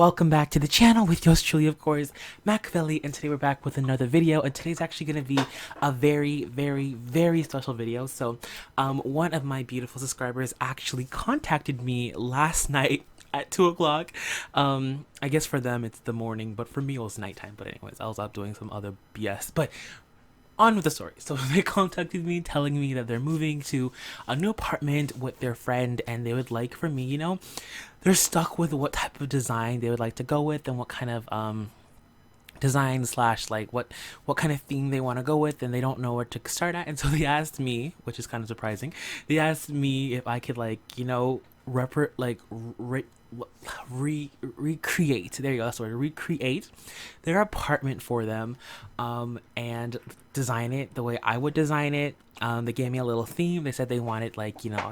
welcome back to the channel with yours truly, of course, Machiavelli, and today we're back with another video, and today's actually going to be a very special video. So, one of my beautiful subscribers actually contacted me last night at 2 o'clock. I guess for them it's the morning, but for me it was nighttime. But anyways, I was out doing some other BS, but on with the story. So they contacted me telling me that they're moving to a new apartment with their friend, and they would like for me, they're stuck with what type of design they would like to go with and what kind of design slash like what kind of theme they want to go with, and they don't know where to start at. And so they asked me, which is kind of surprising, they asked me if I could recreate, there you go, sorry, recreate their apartment for them, and design it the way I would design it. They gave me a little theme. They said they wanted a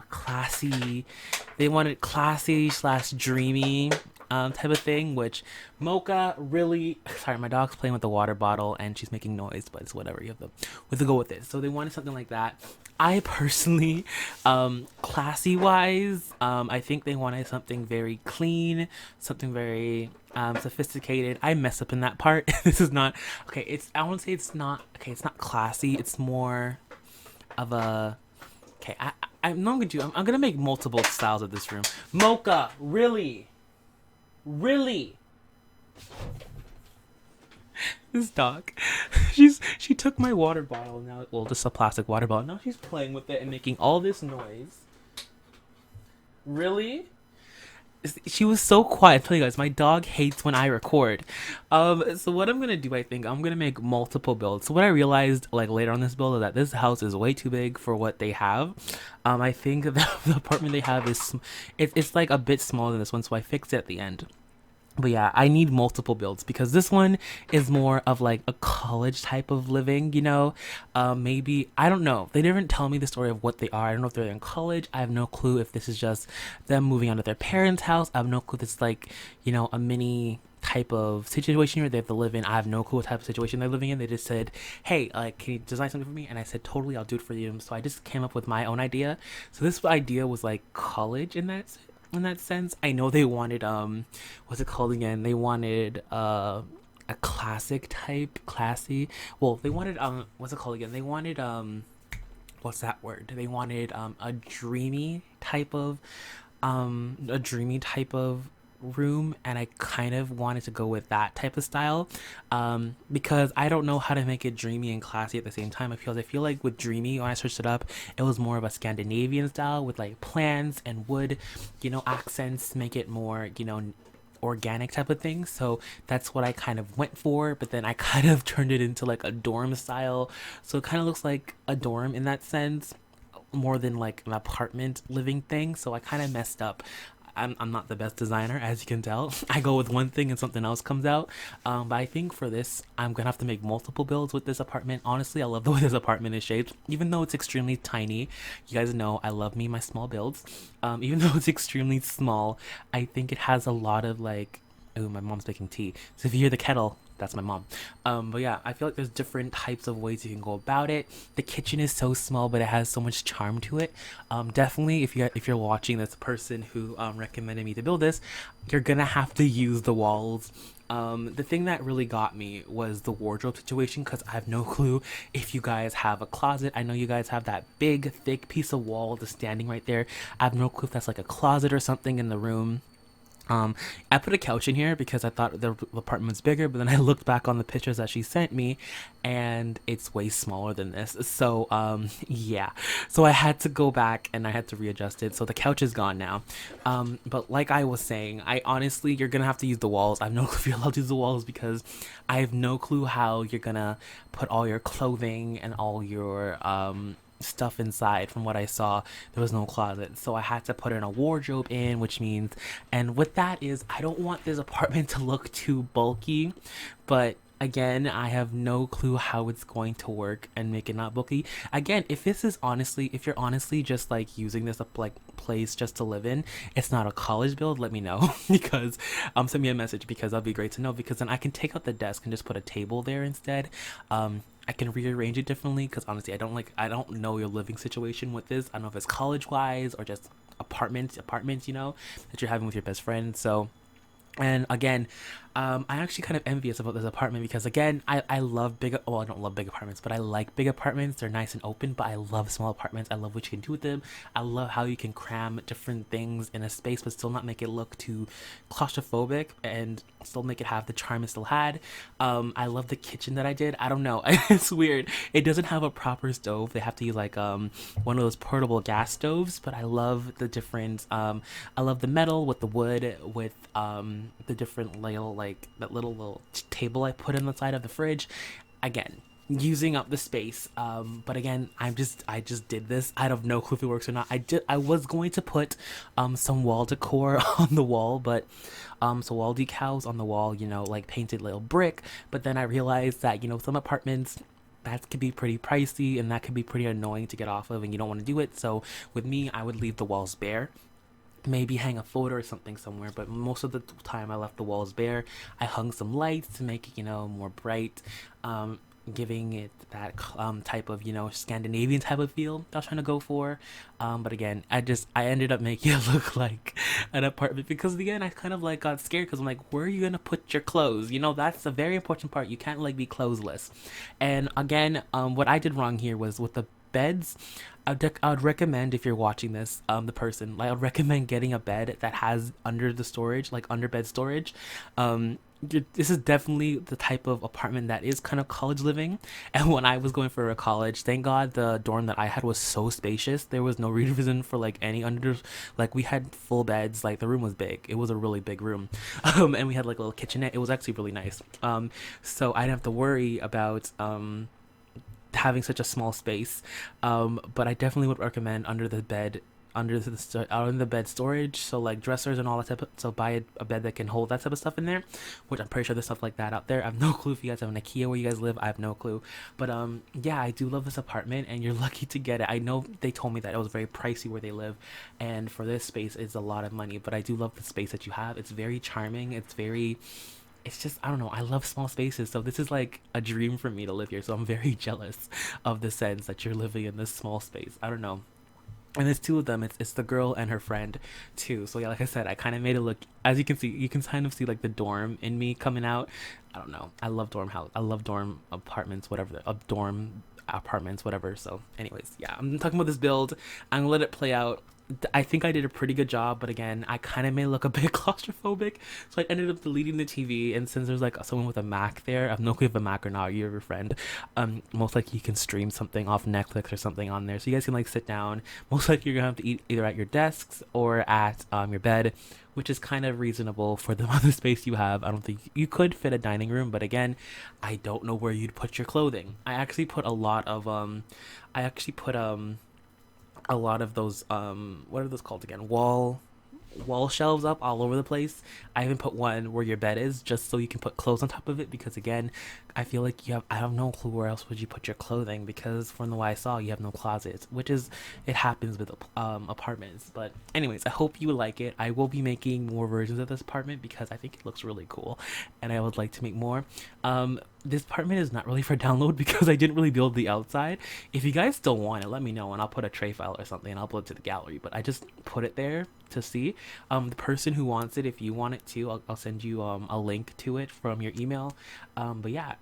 classy, slash dreamy type of thing, which Mocha really, sorry, my dog's playing with the water bottle and she's making noise, but it's whatever, we have to go with it. So they wanted something like that. I personally, classy wise, I think they wanted something very clean, something very sophisticated. I mess up in that part. This is not okay. I won't say it's not okay. It's not classy. It's more of a okay. I'm not gonna do. I'm gonna make multiple styles of this room. Mocha, really. This dog, she took my water bottle now. Well, just a plastic water bottle. Now she's playing with it and making all this noise. Really? She was so quiet. I tell you guys, my dog hates when I record. So what I'm gonna do, I think I'm gonna make multiple builds. So what I realized later on this build is that this house is way too big for what they have. I think the apartment they have is it's like a bit smaller than this one, so I fixed it at the end. But yeah, I need multiple builds because this one is more of like a college type of living, maybe, I don't know. They didn't tell me the story of what they are. I don't know if they're in college. I have no clue if this is just them moving out of their parents' house. I have no clue if it's like, a mini type of situation where they have to live in. I have no clue what type of situation they're living in. They just said, hey, can you design something for me? And I said, totally, I'll do it for you. So I just came up with my own idea. So this idea was like college in that sense. I know they wanted what's it called again? They wanted a classy. Well, they wanted what's it called again? They wanted what's that word? They wanted a dreamy type of room, and I kind of wanted to go with that type of style, because I don't know how to make it dreamy and classy at the same time. I feel like with dreamy, when I searched it up, it was more of a Scandinavian style with like plants and wood, accents, make it more, organic type of thing. So that's what I kind of went for, but then I kind of turned it into like a dorm style, so it kind of looks like a dorm in that sense more than like an apartment living thing. So I kind of messed up. I'm not the best designer, as you can tell. I go with one thing and something else comes out. But I think for this, I'm gonna have to make multiple builds with this apartment. Honestly, I love the way this apartment is shaped, even though it's extremely tiny. You guys know I love me my small builds. Even though it's extremely small, I think it has a lot of like, oh, my mom's making tea. So if you hear the kettle, that's my mom. But yeah, I feel like there's different types of ways you can go about it. The kitchen is so small, but it has so much charm to it. Definitely, if you're watching this person who recommended me to build this, you're gonna have to use the walls. The thing that really got me was the wardrobe situation, because I have no clue if you guys have a closet. I know you guys have that big, thick piece of wall just standing right there. I have no clue if that's like a closet or something in the room. I put a couch in here because I thought the apartment was bigger, but then I looked back on the pictures that she sent me and it's way smaller than this. So yeah, so I had to go back and I had to readjust it. So the couch is gone now. But like I was saying, you're gonna have to use the walls. I have no clue if you're allowed to use the walls, because I have no clue how you're gonna put all your clothing and all your stuff inside. From what I saw, there was no closet, so I had to put in a wardrobe in, which means, and what that is, I don't want this apartment to look too bulky, but again, I have no clue how it's going to work and make it not bulky. Again, if you're honestly just like using this up like place just to live in, it's not a college build, let me know. Because send me a message, because that'd be great to know, because then I can take out the desk and just put a table there instead. I can rearrange it differently, because honestly, I don't know your living situation with this. I don't know if it's college wise or just apartments, that you're having with your best friend. So And again, I'm actually kind of envious about this apartment because again, I love big. Well, I don't love big apartments, but I like big apartments. They're nice and open. But I love small apartments. I love what you can do with them. I love how you can cram different things in a space, but still not make it look too claustrophobic and still make it have the charm it still had. I love the kitchen that I did. I don't know, it's weird. It doesn't have a proper stove. They have to use like one of those portable gas stoves. But I love the different. I love the metal with the wood with the different like that little table I put in the side of the fridge. Again, using up the space. But again, I just did this. I don't know if it works or not. I was going to put some wall decor on the wall, but so wall decals on the wall, you know, like painted little brick. But then I realized that, you know, some apartments that could be pretty pricey and that could be pretty annoying to get off of and you don't want to do it. So with me, I would leave the walls bare, maybe hang a photo or something somewhere, but most of the time I left the walls bare. I hung some lights to make it, you know, more bright, um, giving it that type of, you know, Scandinavian type of feel I was trying to go for. But again, I ended up making it look like an apartment because again I kind of like got scared because I'm like, where are you gonna put your clothes? You know, that's a very important part. You can't like be clothesless. And again, what I did wrong here was with the beds. I would recommend if you're watching this, the person, like, I would recommend getting a bed that has under the storage, like under bed storage. This is definitely the type of apartment that is kind of college living. And when I was going for a college, thank God the dorm that I had was so spacious. There was no reason for like any under, like we had full beds. Like the room was big. It was a really big room, and we had like a little kitchenette. It was actually really nice. So I didn't have to worry about having such a small space. But I definitely would recommend under the bed storage, so like dressers and all that type of, so buy a bed that can hold that type of stuff in there, which I'm pretty sure there's stuff like that out there. I have no clue if you guys have an IKEA where you guys live. I have no clue. But yeah, I do love this apartment and you're lucky to get it. I know they told me that it was very pricey where they live, and for this space it's a lot of money, but I do love the space that you have. It's very charming. It's just, I don't know, I love small spaces, so this is like a dream for me to live here. So I'm very jealous of the sense that you're living in this small space. I don't know. And there's two of them. It's the girl and her friend too. So yeah, like I said, I kind of made it look, as you can see, you can kind of see like the dorm in me coming out. I don't know, I love dorm house, I love dorm apartments, whatever, dorm apartments, whatever. So anyways, yeah, I'm talking about this build. I'm gonna let it play out. I think I did a pretty good job, but again, I kind of may look a bit claustrophobic, so I ended up deleting the TV. And since there's like someone with a Mac there, I have no clue if a Mac or not. You're your friend. Most likely you can stream something off Netflix or something on there, so you guys can like sit down. Most likely you're gonna have to eat either at your desks or at your bed, which is kind of reasonable for the amount of space you have. I don't think you could fit a dining room, but again, I don't know where you'd put your clothing. I actually put I actually put a lot of those what are those called again, wall shelves up all over the place. I even put one where your bed is, just so you can put clothes on top of it, because again, I feel like I have no clue where else would you put your clothing, because from the way I saw, you have no closets, which is, it happens with apartments. But anyways, I hope you like it. I will be making more versions of this apartment because I think it looks really cool and I would like to make more. This apartment is not really for download because I didn't really build the outside. If you guys still want it, let me know and I'll put a tray file or something and I'll upload it to the gallery. But I just put it there to see. The person who wants it, if you want it too, I'll send you a link to it from your email. But yeah,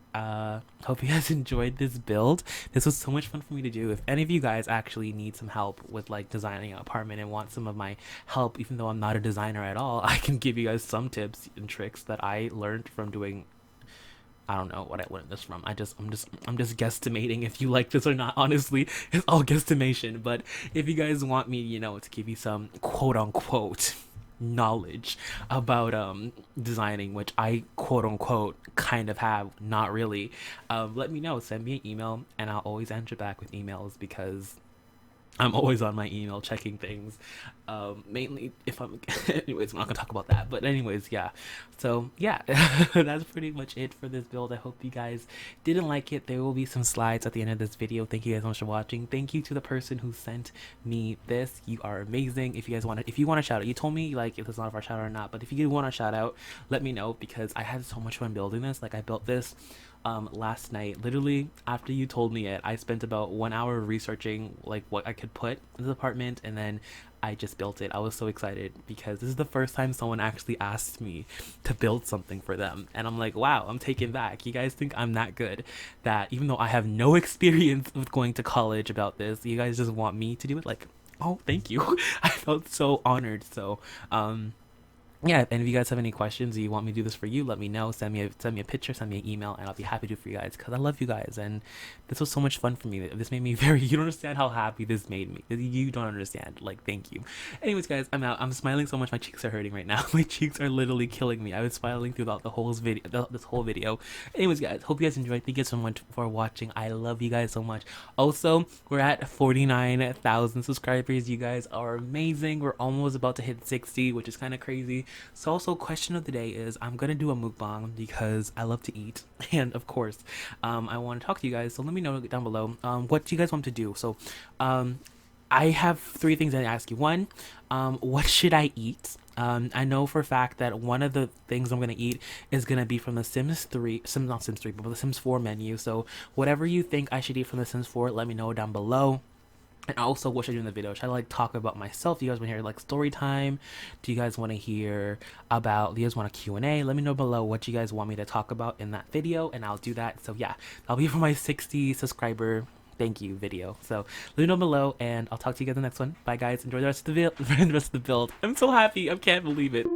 hope you guys enjoyed this build. This was so much fun for me to do. If any of you guys actually need some help with like designing an apartment and want some of my help, even though I'm not a designer at all, I can give you guys some tips and tricks that I learned from doing. I don't know what I learned this from. I'm just guesstimating if you like this or not. Honestly, it's all guesstimation. But if you guys want me, you know, to give you some quote unquote knowledge about designing, which I quote unquote kind of have, not really, let me know. Send me an email and I'll always answer back with emails because I'm always on my email checking things. Mainly if I'm anyways, I'm not gonna talk about that. But anyways, yeah. So yeah, that's pretty much it for this build. I hope you guys didn't like it. There will be some slides at the end of this video. Thank you guys so much for watching. Thank you to the person who sent me this. You are amazing. If you want to shout out, you told me like if it's not our shout out or not, but if you do want to shout out, let me know because I had so much fun building this. Like I built this last night, literally after you told me it. I spent about 1 hour researching like what I could put in the apartment, and then I just built it. I was so excited because this is the first time someone actually asked me to build something for them. And I'm like, wow, I'm taken back. You guys think I'm that good that even though I have no experience with going to college about this, you guys just want me to do it? Like, oh, thank you. I felt so honored. So, yeah, and if you guys have any questions or you want me to do this for you, let me know. Send me a picture, send me an email, and I'll be happy to do it for you guys because I love you guys and this was so much fun for me. This made me very, you don't understand how happy this made me. You don't understand. Like, thank you. Anyways, guys, I'm out. I'm smiling so much my cheeks are hurting right now. My cheeks are literally killing me. I was smiling throughout the whole video, this whole video. Anyways, guys, hope you guys enjoyed. Thank you so much for watching. I love you guys so much. Also, we're at 49,000 subscribers. You guys are amazing. We're almost about to hit 60, which is kind of crazy. So also, question of the day is I'm gonna do a mukbang because I love to eat, and of course I want to talk to you guys, so let me know down below what you guys want to do. So I have three things I ask you. One, what should I eat? I know for a fact that one of the things I'm gonna eat is gonna be from the Sims 3, not Sims 3, but the Sims 4 menu. So whatever you think I should eat from the Sims 4, let me know down below. And also, what should I do in the video? Should I like talk about myself? Do you guys want to hear like story time? Do you guys want to hear about, do you guys want a Q&A? Let me know below what you guys want me to talk about in that video, and I'll do that. So yeah, that'll be for my 60 subscriber thank you video. So let me know below, and I'll talk to you guys in the next one. Bye guys, enjoy the rest of the build. I'm so happy, I can't believe it.